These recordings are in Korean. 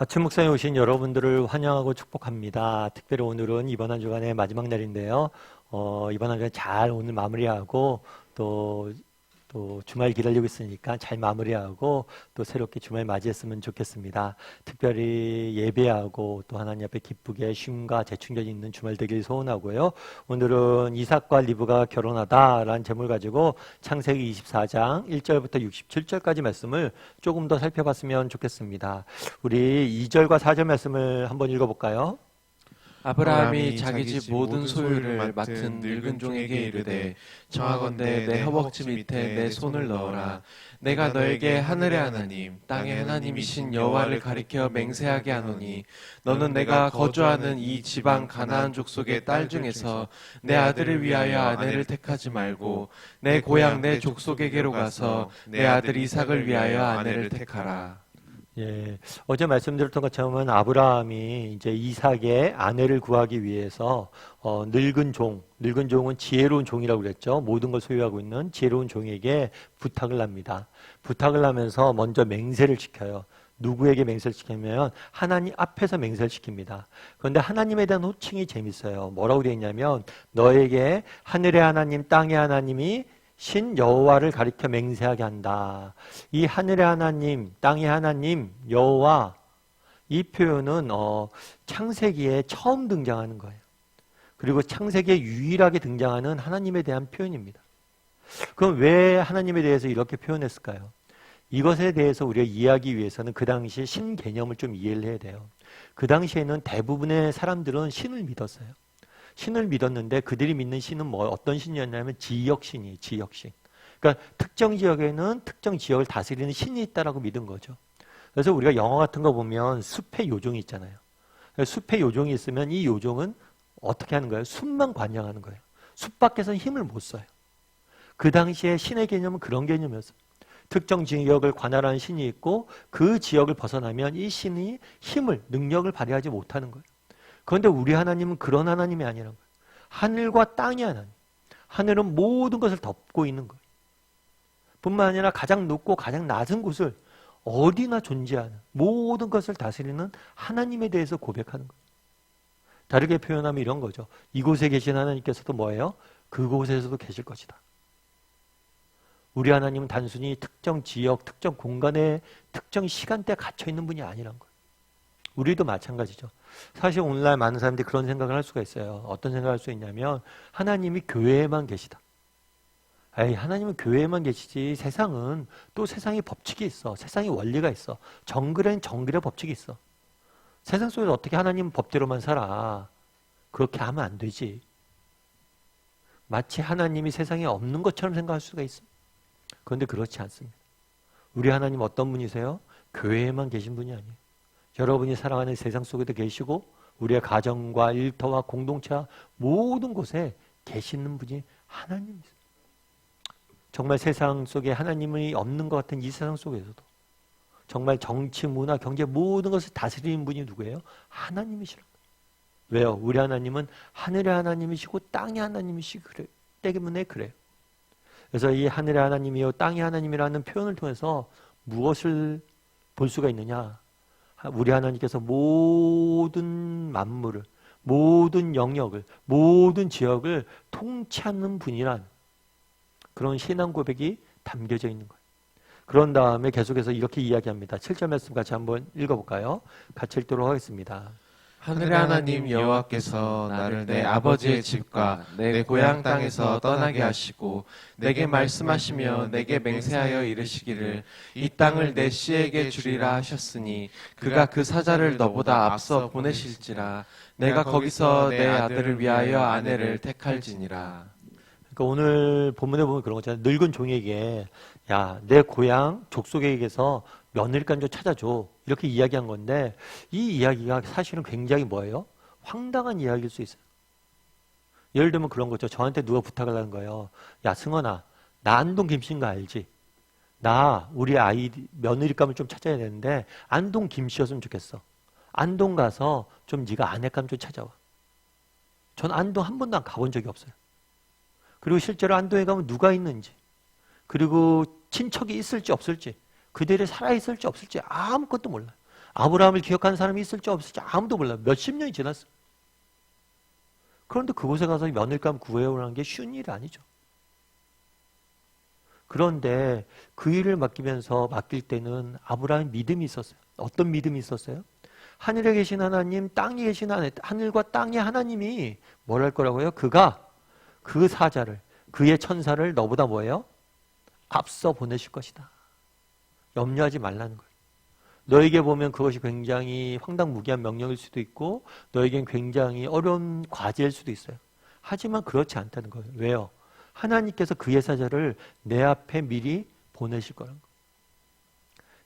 아침 묵상에 오신 여러분들을 환영하고 축복합니다. 특별히 오늘은 이번 한 주간의 마지막 날인데요. 이번 한 주간 잘 오늘 마무리하고 또 주말 기다리고 있으니까 잘 마무리하고 또 새롭게 주말 맞이했으면 좋겠습니다. 특별히 예배하고 또 하나님 앞에 기쁘게 쉼과 재충전이 있는 주말 되길 소원하고요. 오늘은 이삭과 리브가 결혼하다라는 제목을 가지고 창세기 24장 1절부터 67절까지 말씀을 조금 더 살펴봤으면 좋겠습니다. 우리 2절과 4절 말씀을 한번 읽어볼까요? 아브라함이 자기 집 모든 소유를 맡은 늙은 종에게 이르되 청하건대 내 허벅지 밑에 내 손을 넣어라. 내가 너에게 하늘의 하나님 땅의 하나님이신 여호와를 가리켜 맹세하게 하노니 너는 내가 거주하는 이 지방 가나안 족속의 딸 중에서 내 아들을 위하여 아내를 택하지 말고 내 고향 내 족속에게로 가서 내 아들 이삭을 위하여 아내를 택하라. 예, 어제 말씀드렸던 것처럼 아브라함이 이제 이삭의 아내를 구하기 위해서 늙은 종은 지혜로운 종이라고 그랬죠. 모든 걸 소유하고 있는 지혜로운 종에게 부탁을 합니다. 부탁을 하면서 먼저 맹세를 지켜요. 누구에게 맹세를 시키냐면 하나님 앞에서 맹세를 시킵니다. 그런데 하나님에 대한 호칭이 재밌어요. 뭐라고 되어 있냐면 너에게 하늘의 하나님, 땅의 하나님이 신 여호와를 가리켜 맹세하게 한다. 이 하늘의 하나님, 땅의 하나님, 여호와 이 표현은 창세기에 처음 등장하는 거예요. 그리고 창세기에 유일하게 등장하는 하나님에 대한 표현입니다. 그럼 왜 하나님에 대해서 이렇게 표현했을까요? 이것에 대해서 우리가 이해하기 위해서는 그 당시 신 개념을 좀 이해를 해야 돼요. 그 당시에는 대부분의 사람들은 신을 믿었어요. 신을 믿었는데 그들이 믿는 신은 어떤 신이었냐면 지역신이에요. 지역신. 그러니까 특정 지역에는 특정 지역을 다스리는 신이 있다라고 믿은 거죠. 그래서 우리가 영화 같은 거 보면 숲의 요정이 있잖아요. 숲의 요정이 있으면 이 요정은 어떻게 하는 거예요? 숲만 관장하는 거예요. 숲 밖에서는 힘을 못 써요. 그 당시에 신의 개념은 그런 개념이었어요. 특정 지역을 관할하는 신이 있고 그 지역을 벗어나면 이 신이 힘을, 능력을 발휘하지 못하는 거예요. 그런데 우리 하나님은 그런 하나님이 아니라는 거예요. 하늘과 땅이 하나님. 하늘은 모든 것을 덮고 있는 거예요. 뿐만 아니라 가장 높고 가장 낮은 곳을 어디나 존재하는 모든 것을 다스리는 하나님에 대해서 고백하는 거예요. 다르게 표현하면 이런 거죠. 이곳에 계신 하나님께서도 뭐예요? 그곳에서도 계실 것이다. 우리 하나님은 단순히 특정 지역, 특정 공간에 특정 시간대에 갇혀 있는 분이 아니란 거예요. 우리도 마찬가지죠. 사실 오늘날 많은 사람들이 그런 생각을 할 수가 있어요. 어떤 생각을 할 수 있냐면 하나님이 교회에만 계시다. 에이, 하나님은 교회에만 계시지 세상은 또 세상의 법칙이 있어. 세상의 원리가 있어. 정글엔 정글의 법칙이 있어. 세상 속에서 어떻게 하나님 법대로만 살아. 그렇게 하면 안 되지. 마치 하나님이 세상에 없는 것처럼 생각할 수가 있어. 그런데 그렇지 않습니다. 우리 하나님 어떤 분이세요? 교회에만 계신 분이 아니에요. 여러분이 살아가는 세상 속에도 계시고 우리의 가정과 일터와 공동체와 모든 곳에 계시는 분이 하나님이세요. 정말 세상 속에 하나님이 없는 것 같은 이 세상 속에서도 정말 정치, 문화, 경제 모든 것을 다스리는 분이 누구예요? 하나님이시라고. 왜요? 우리 하나님은 하늘의 하나님이시고 땅의 하나님이시기 때문에 그래요. 그래서 이 하늘의 하나님이요 땅의 하나님이라는 표현을 통해서 무엇을 볼 수가 있느냐? 우리 하나님께서 모든 만물을, 모든 영역을, 모든 지역을 통치하는 분이란 그런 신앙 고백이 담겨져 있는 거예요. 그런 다음에 계속해서 이렇게 이야기합니다. 7절 말씀 같이 한번 읽어볼까요? 같이 읽도록 하겠습니다. 하늘의 하나님 여호와께서 나를 내 아버지의 집과 내 고향 땅에서 떠나게 하시고 내게 말씀하시며 내게 맹세하여 이르시기를 이 땅을 내 씨에게 주리라 하셨으니 그가 그 사자를 너보다 앞서 보내실지라 내가 거기서 내 아들을 위하여 아내를 택할지니라. 그러니까 오늘 본문에 보면 그런 거잖아요. 늙은 종에게 야, 내 고향 족속에게서 며느리간 좀 찾아줘. 이렇게 이야기한 건데 이 이야기가 사실은 굉장히 뭐예요? 황당한 이야기일 수 있어요. 예를 들면 그런 거죠. 저한테 누가 부탁을 하는 거예요. 야, 승원아, 나 안동 김씨인 거 알지? 나 우리 아이 며느리감을 좀 찾아야 되는데 안동 김씨였으면 좋겠어. 안동 가서 좀 네가 아내감 좀 찾아와. 전 안동 한 번도 안 가본 적이 없어요. 그리고 실제로 안동에 가면 누가 있는지 그리고 친척이 있을지 없을지 그들이 살아있을지 없을지 아무것도 몰라요. 아브라함을 기억하는 사람이 있을지 없을지 아무도 몰라요. 몇십 년이 지났어요. 그런데 그곳에 가서 며느리감 구해오라는 게 쉬운 일이 아니죠. 그런데 그 일을 맡길 때는 아브라함의 믿음이 있었어요. 어떤 믿음이 있었어요? 하늘에 계신 하나님, 땅에 계신 하나님, 하늘과 땅의 하나님이 뭘 할 거라고요? 그가 그 사자를, 그의 천사를 너보다 뭐예요? 앞서 보내실 것이다. 염려하지 말라는 거예요. 너에게 보면 그것이 굉장히 황당무계한 명령일 수도 있고 너에겐 굉장히 어려운 과제일 수도 있어요. 하지만 그렇지 않다는 거예요. 왜요? 하나님께서 그의 사자를 내 앞에 미리 보내실 거라는 거예요.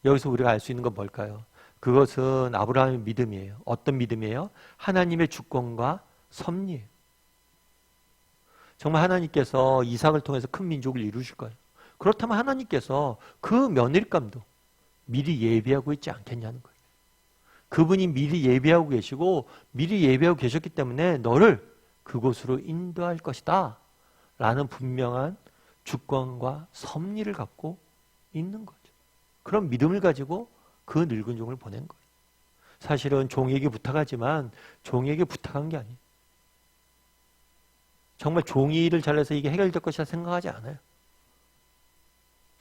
여기서 우리가 알 수 있는 건 뭘까요? 그것은 아브라함의 믿음이에요. 어떤 믿음이에요? 하나님의 주권과 섭리예요. 정말 하나님께서 이삭을 통해서 큰 민족을 이루실 거예요. 그렇다면 하나님께서 그 며느리감도 미리 예비하고 있지 않겠냐는 거예요. 그분이 미리 예비하고 계시고 미리 예비하고 계셨기 때문에 너를 그곳으로 인도할 것이다 라는 분명한 주권과 섭리를 갖고 있는 거죠. 그런 믿음을 가지고 그 늙은 종을 보낸 거예요. 사실은 종에게 부탁하지만 종에게 부탁한 게 아니에요. 정말 종이 일을 잘해서 이게 해결될 것이라 생각하지 않아요.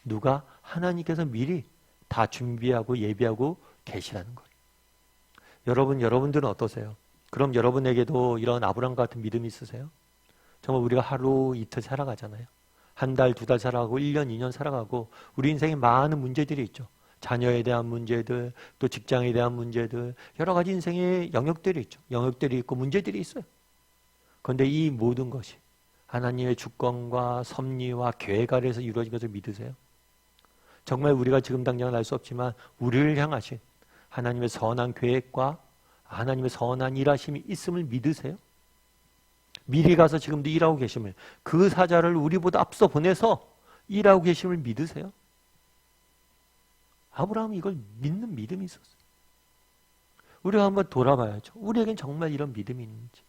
누가? 하나님께서 미리 다 준비하고 예비하고 계시라는 거예요. 여러분들은 어떠세요? 그럼 여러분에게도 이런 아브라함 같은 믿음이 있으세요? 정말 우리가 하루 이틀 살아가잖아요. 한 달, 두 달 살아가고 1년, 2년 살아가고 우리 인생에 많은 문제들이 있죠. 자녀에 대한 문제들, 또 직장에 대한 문제들, 여러 가지 인생의 영역들이 있죠. 영역들이 있고 문제들이 있어요. 그런데 이 모든 것이 하나님의 주권과 섭리와 계획 아래에서 이루어진 것을 믿으세요? 정말 우리가 지금 당장은 알 수 없지만 우리를 향하신 하나님의 선한 계획과 하나님의 선한 일하심이 있음을 믿으세요? 미리 가서 지금도 일하고 계심을, 그 사자를 우리보다 앞서 보내서 일하고 계심을 믿으세요? 아브라함이 이걸 믿는 믿음이 있었어요. 우리가 한번 돌아봐야죠. 우리에겐 정말 이런 믿음이 있는지.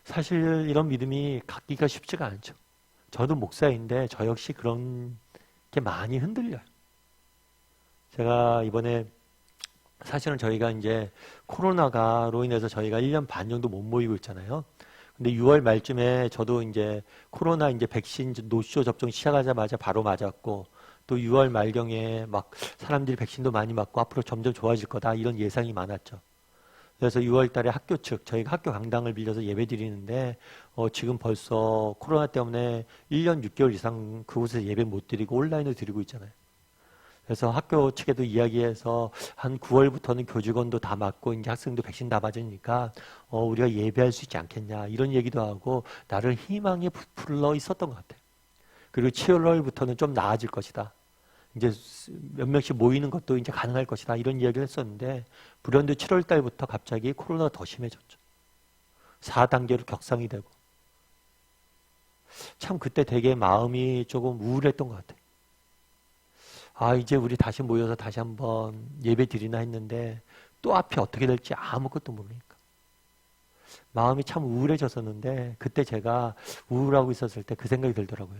사실 이런 믿음이 갖기가 쉽지가 않죠. 저도 목사인데 저 역시 그런 게 많이 흔들려요. 제가 이번에 사실은 저희가 이제 코로나로 인해서 저희가 1년 반 정도 못 모이고 있잖아요. 근데 6월 말쯤에 저도 이제 코로나 이제 백신 노쇼 접종 시작하자마자 바로 맞았고 또 6월 말경에 막 사람들이 백신도 많이 맞고 앞으로 점점 좋아질 거다 이런 예상이 많았죠. 그래서 6월 달에 학교 측 저희가 학교 강당을 빌려서 예배 드리는데 지금 벌써 코로나 때문에 1년 6개월 이상 그곳에서 예배 못 드리고 온라인으로 드리고 있잖아요. 그래서 학교 측에도 이야기해서 한 9월부터는 교직원도 다 맞고 이제 학생도 백신 다 맞으니까 우리가 예배할 수 있지 않겠냐 이런 얘기도 하고 나를 희망에 불러 있었던 것 같아요. 그리고 7월부터는 좀 나아질 것이다. 이제 몇 명씩 모이는 것도 이제 가능할 것이다. 이런 이야기를 했었는데 불현듯 7월 달부터 갑자기 코로나가 더 심해졌죠. 4단계로 격상이 되고 참 그때 되게 마음이 조금 우울했던 것 같아요. 아, 이제 우리 다시 모여서 다시 한번 예배 드리나 했는데 또 앞이 어떻게 될지 아무것도 모르니까 마음이 참 우울해졌었는데 그때 제가 우울하고 있었을 때 그 생각이 들더라고요.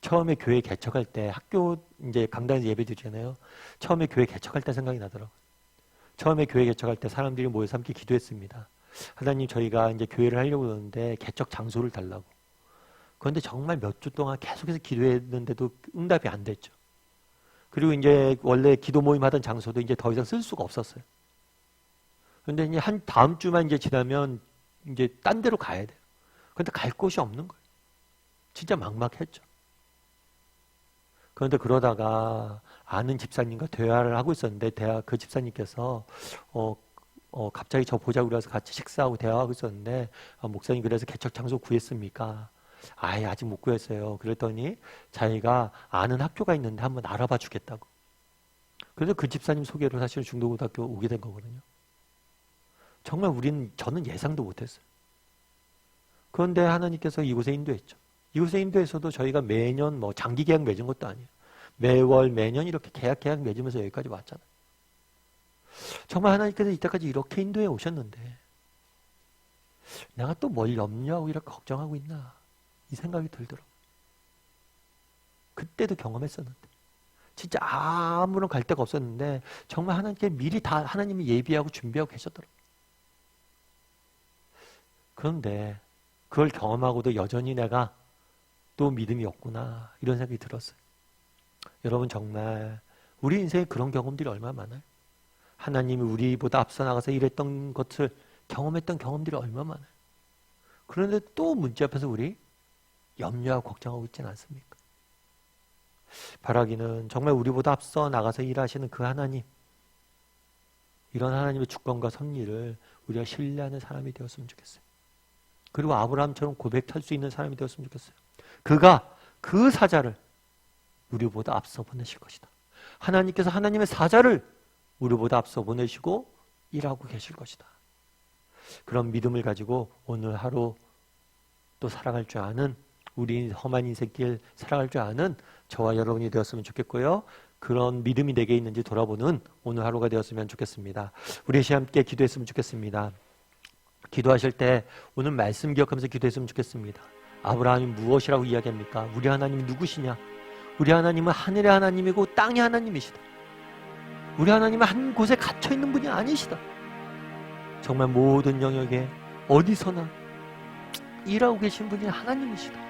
처음에 교회 개척할 때 학교 이제 강단에서 예배 드리잖아요. 처음에 교회 개척할 때 생각이 나더라고요. 처음에 교회 개척할 때 사람들이 모여서 함께 기도했습니다. 하나님 저희가 이제 교회를 하려고 그러는데 개척 장소를 달라고. 그런데 정말 몇 주 동안 계속해서 기도했는데도 응답이 안 됐죠. 그리고 이제 원래 기도 모임 하던 장소도 이제 더 이상 쓸 수가 없었어요. 그런데 이제 한 다음 주만 이제 지나면 이제 딴 데로 가야 돼요. 그런데 갈 곳이 없는 거예요. 진짜 막막했죠. 그런데 그러다가 아는 집사님과 대화를 하고 있었는데 그 집사님께서 갑자기 저 보자고 그래서 같이 식사하고 대화하고 있었는데 목사님 그래서 개척 장소 구했습니까? 아예 아직 못 구했어요. 그랬더니 자기가 아는 학교가 있는데 한번 알아봐 주겠다고. 그래서 그 집사님 소개로 사실 중도고등학교 오게 된 거거든요. 정말 저는 예상도 못했어요. 그런데 하나님께서 이곳에 인도했죠. 이곳에 인도에서도 저희가 매년 뭐 장기 계약 맺은 것도 아니에요. 매월 매년 이렇게 계약 맺으면서 여기까지 왔잖아요. 정말 하나님께서 이때까지 이렇게 인도해 오셨는데 내가 또 뭘 염려하고 이렇게 걱정하고 있나 이 생각이 들더라고요. 그때도 경험했었는데 진짜 아무런 갈 데가 없었는데 정말 하나님께 미리 다 하나님이 예비하고 준비하고 계셨더라고요. 그런데 그걸 경험하고도 여전히 내가 또 믿음이 없구나 이런 생각이 들었어요. 여러분 정말 우리 인생에 그런 경험들이 얼마나 많아요. 하나님이 우리보다 앞서 나가서 일했던 것을 경험했던 경험들이 얼마나 많아요. 그런데 또 문제 앞에서 우리 염려하고 걱정하고 있지는 않습니까? 바라기는 정말 우리보다 앞서 나가서 일하시는 그 하나님, 이런 하나님의 주권과 섭리를 우리가 신뢰하는 사람이 되었으면 좋겠어요. 그리고 아브라함처럼 고백할 수 있는 사람이 되었으면 좋겠어요. 그가 그 사자를 우리보다 앞서 보내실 것이다. 하나님께서 하나님의 사자를 우리보다 앞서 보내시고 일하고 계실 것이다. 그런 믿음을 가지고 오늘 하루 또 살아갈 줄 아는, 우리 험한 인생길 살아갈 줄 아는 저와 여러분이 되었으면 좋겠고요. 그런 믿음이 내게 있는지 돌아보는 오늘 하루가 되었으면 좋겠습니다. 우리 함께 기도했으면 좋겠습니다. 기도하실 때 오늘 말씀 기억하면서 기도했으면 좋겠습니다. 아브라함이 무엇이라고 이야기합니까? 우리 하나님이 누구시냐? 우리 하나님은 하늘의 하나님이고 땅의 하나님이시다. 우리 하나님은 한 곳에 갇혀있는 분이 아니시다. 정말 모든 영역에 어디서나 일하고 계신 분이 하나님이시다.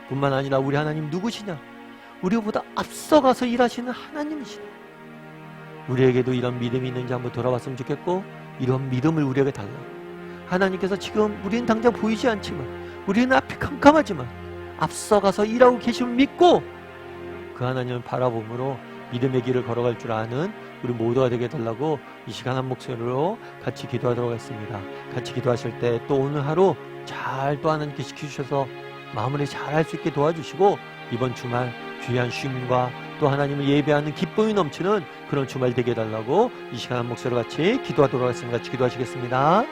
뿐만 아니라 우리 하나님 누구시냐? 우리보다 앞서가서 일하시는 하나님이시다. 우리에게도 이런 믿음이 있는지 한번 돌아봤으면 좋겠고, 이런 믿음을 우리에게 달라고. 하나님께서 지금 우리는 당장 보이지 않지만, 우리는 앞이 캄캄하지만 앞서가서 일하고 계심을 믿고 그 하나님을 바라봄으로 믿음의 길을 걸어갈 줄 아는 우리 모두가 되게 해달라고 이 시간 한 목소리로 같이 기도하도록 하겠습니다. 같이 기도하실 때 또 오늘 하루 잘 또 하나님께 지켜주셔서 마무리 잘 할 수 있게 도와주시고, 이번 주말 귀한 쉼과 또 하나님을 예배하는 기쁨이 넘치는 그런 주말 되게 해달라고 이 시간 한 목소리로 같이 기도하도록 하겠습니다. 같이 기도하시겠습니다.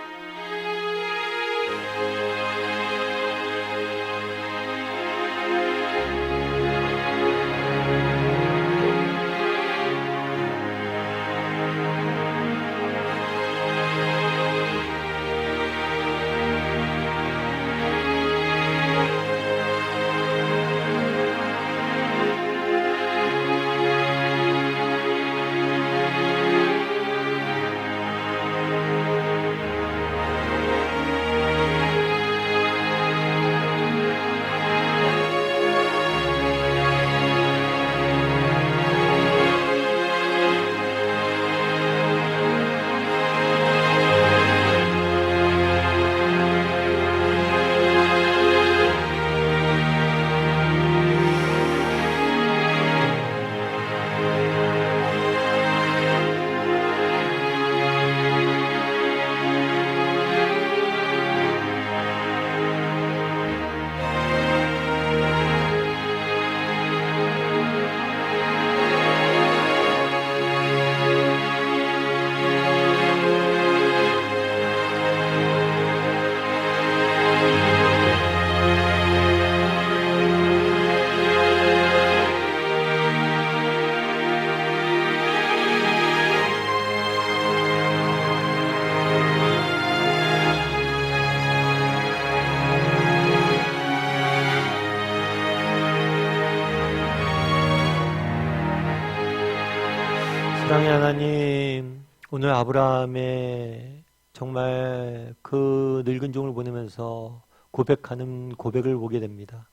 사랑의 하나님, 오늘 아브라함의 정말 그 늙은 종을 보내면서 고백하는 고백을 보게 됩니다.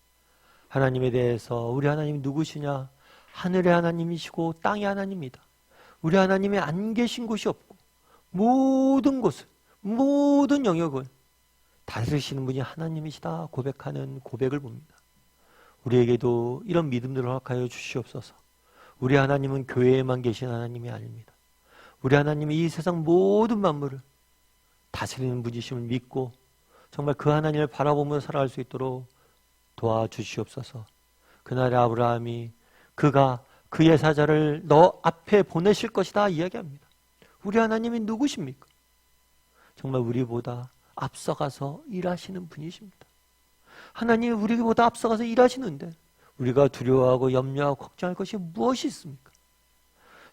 하나님에 대해서 우리 하나님이 누구시냐? 하늘의 하나님이시고 땅의 하나님이다. 우리 하나님이 안 계신 곳이 없고 모든 곳을, 모든 영역을 다스리시는 분이 하나님이시다 고백하는 고백을 봅니다. 우리에게도 이런 믿음들을 허락하여 주시옵소서. 우리 하나님은 교회에만 계신 하나님이 아닙니다. 우리 하나님이 이 세상 모든 만물을 다스리는 분이심을 믿고 정말 그 하나님을 바라보며 살아갈 수 있도록 도와주시옵소서. 그날의 아브라함이 그가 그의 사자를 너 앞에 보내실 것이다 이야기합니다. 우리 하나님이 누구십니까? 정말 우리보다 앞서가서 일하시는 분이십니다. 하나님이 우리보다 앞서가서 일하시는데 우리가 두려워하고 염려하고 걱정할 것이 무엇이 있습니까?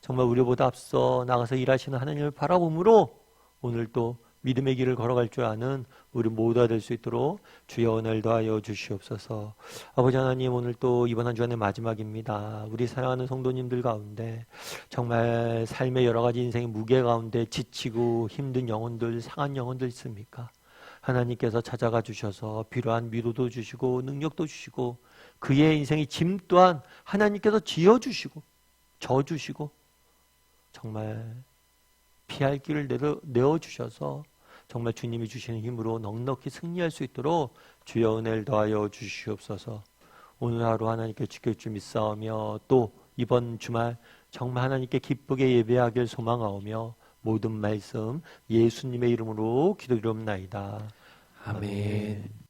정말 우리보다 앞서 나가서 일하시는 하나님을 바라보므로 오늘도 믿음의 길을 걸어갈 줄 아는 우리 모두가 될 수 있도록 주여 은혜를 더하여 주시옵소서. 아버지 하나님, 오늘 또 이번 한 주간의 마지막입니다. 우리 사랑하는 성도님들 가운데 정말 삶의 여러 가지 인생의 무게 가운데 지치고 힘든 영혼들, 상한 영혼들 있습니까? 하나님께서 찾아가 주셔서 필요한 위로도 주시고 능력도 주시고 그의 인생의 짐 또한 하나님께서 지어주시고 져주시고 정말 피할 길을 내어주셔서 정말 주님이 주시는 힘으로 넉넉히 승리할 수 있도록 주여 은혜를 더하여 주시옵소서. 오늘 하루 하나님께 지킬 줄 믿사오며 또 이번 주말 정말 하나님께 기쁘게 예배하길 소망하오며 모든 말씀 예수님의 이름으로 기도드리옵나이다. 아멘.